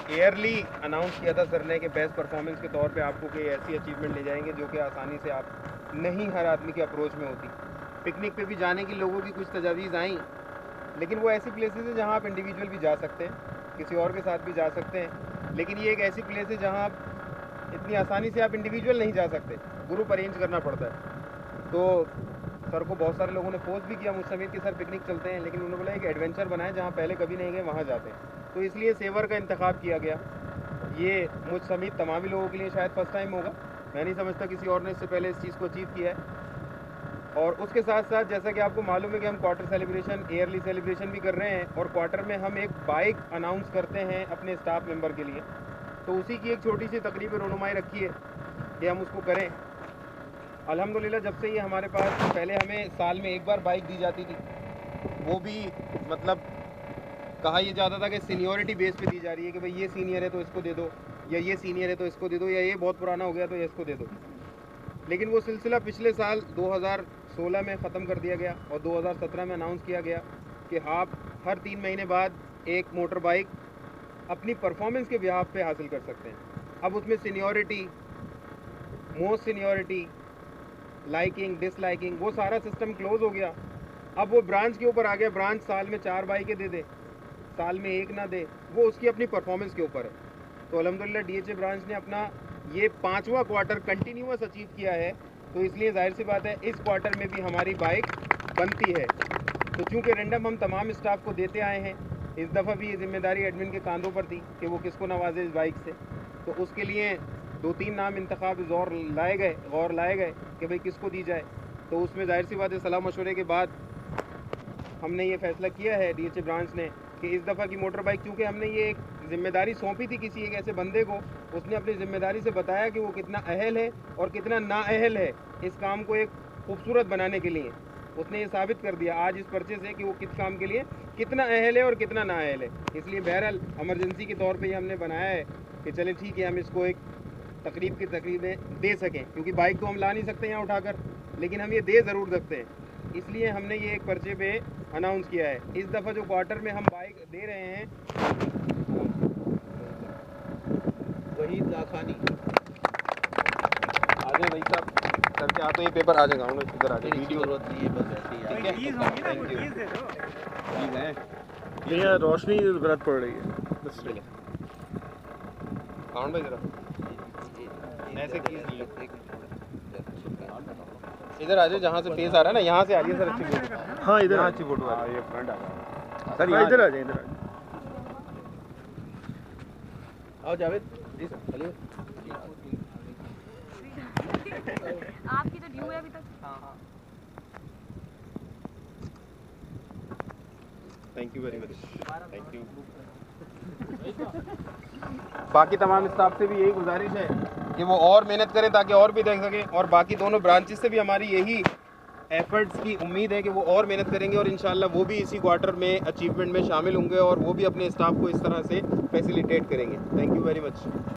Yearly announce किया था sir ने कि बेस्ट परफॉर्मेंस के तौर पे आपको कोई ऐसी अचीवमेंट ले जाएंगे जो कि आसानी से आप नहीं हर आदमी के अप्रोच में होती। पिकनिक पे भी जाने की लोगों की कुछ तजावीज़ आई, लेकिन वो ऐसी प्लेसेस है जहाँ आप इंडिविजुअल भी जा सकते हैं, किसी और के साथ भी जा सकते हैं, लेकिन ये एक ऐसी प्लेस है जहाँ आप इतनी आसानी से आप इंडिविजुअल नहीं जा सकते, ग्रुप अरेंज करना पड़ता है। तो सर को बहुत सारे लोगों ने फोर्स भी किया मुझ समेत कि सर पिकनिक चलते हैं, लेकिन उन्होंने बोला एक एडवेंचर बनाए जहाँ पहले कभी नहीं गए वहाँ जाते हैं। तो इसलिए सेवर का इंतखाब किया गया। ये मुझ समेत तमाम ही लोगों के लिए शायद फर्स्ट टाइम होगा, मैं नहीं समझता किसी और ने इससे पहले इस चीज़ को अचीव किया है। और उसके साथ साथ जैसा कि आपको मालूम है कि हम क्वार्टर सेलिब्रेशन, ईयरली सेलिब्रेशन भी कर रहे हैं, और क्वार्टर में हम एक बाइक अनाउंस करते हैं अपने स्टाफ मेंबर के लिए। तो उसी की एक छोटी सी तकरीब रोनुमाई रखी है कि हम उसको करें। अल्हम्दुलिल्लाह जब से ये हमारे पास, पहले हमें साल में एक बार बाइक दी जाती थी, वो भी मतलब कहा यह जाता था कि सीनियरिटी बेस पे दी जा रही है कि भाई ये सीनियर है तो इसको दे दो, या ये सीनियर है तो इसको दे दो, या ये बहुत पुराना हो गया तो ये इसको दे दो। लेकिन वो सिलसिला पिछले साल 2016 में ख़त्म कर दिया गया और 2017 में अनाउंस किया गया कि आप हर 3 महीने बाद एक मोटर बाइक अपनी परफॉर्मेंस के बिहाफ पे हासिल कर सकते हैं। अब उसमें seniority, most seniority, liking, disliking, वो सारा सिस्टम क्लोज हो गया। अब वो ब्रांच के ऊपर आ गया, ब्रांच साल में 4 बाइकें दे दे, साल में 1 ना दे, वो उसकी अपनी परफॉर्मेंस के ऊपर है। तो अल्हम्दुलिल्लाह डीएचए ब्रांच ने अपना ये 5वां क्वार्टर कंटिन्यूअस अचीव किया है, तो इसलिए जाहिर सी बात है इस क्वार्टर में भी हमारी बाइक बनती है। तो चूँकि रेंडम हम तमाम स्टाफ को देते आए हैं, इस दफ़ा भी ये जिम्मेदारी एडमिन के कांधों पर थी कि वो किसको नवाजे इस बाइक से। तो उसके लिए 2-3 नाम इंतखाब गौर लाए गए कि भाई किसको दी जाए। तो उसमें जाहिर सी बात है सलाह मशवरे के बाद हमने ये फ़ैसला किया है डीएचए ब्रांच ने कि इस दफ़ा की मोटर बाइक, क्योंकि हमने ये एक जिम्मेदारी सौंपी थी किसी एक ऐसे बंदे को, उसने अपनी ज़िम्मेदारी से बताया कि वो कितना अहल है और कितना नाअहल है इस काम को एक खूबसूरत बनाने के लिए। उसने ये साबित कर दिया आज इस पर्चे से कि वो किस काम के लिए कितना अहल है और कितना नाअहल है। इसलिए बहरहाल इमरजेंसी के तौर पे ये हमने बनाया है कि चले ठीक है हम इसको एक तकरीब की तकरीबें दे सकें, क्योंकि बाइक तो हम ला नहीं सकते यहाँ उठाकर, लेकिन हम ये दे ज़रूर सकते हैं। इसलिए हमने ये एक पर्चे पे अनाउंस किया है। इस दफ़ा जो क्वार्टर में हम बाइक दे रहे हैं, वहीद लाखानी आ जाए भाई साहब करके आ, तो ये पेपर आ जाएगा, इधर आ जाए, वीडियो जरूरत नहीं है, बस ऐसे ही ठीक है। चीज़ है। भैया रोशनी गलत पड़ रही है, बस कौन भाई जरा ऐसे की इधर आ जाए, जहाँ से फेस आ रहा है ना, यहाँ से आ रही है सर अच्छी फोटो। हाँ इधर अच्छी फोटो आ रही है, फ्रंट आ रहा है सर, हाँ इधर आ जाए, इधर आ जाए। आओ जावेद जी सर, चलिए। आपकी तो ड्यू है अभी तक। हाँ। Thank you very much, thank you. बाकी तमाम स्टाफ से भी यही गुजारिश है कि वो और मेहनत करें ताकि और भी देख सकें, और बाकी दोनों ब्रांचेस से भी हमारी यही एफर्ट्स की उम्मीद है कि वो और मेहनत करेंगे और इंशाल्लाह वो भी इसी क्वार्टर में अचीवमेंट में शामिल होंगे और वो भी अपने स्टाफ को इस तरह से फैसिलिटेट करेंगे। Thank you very much.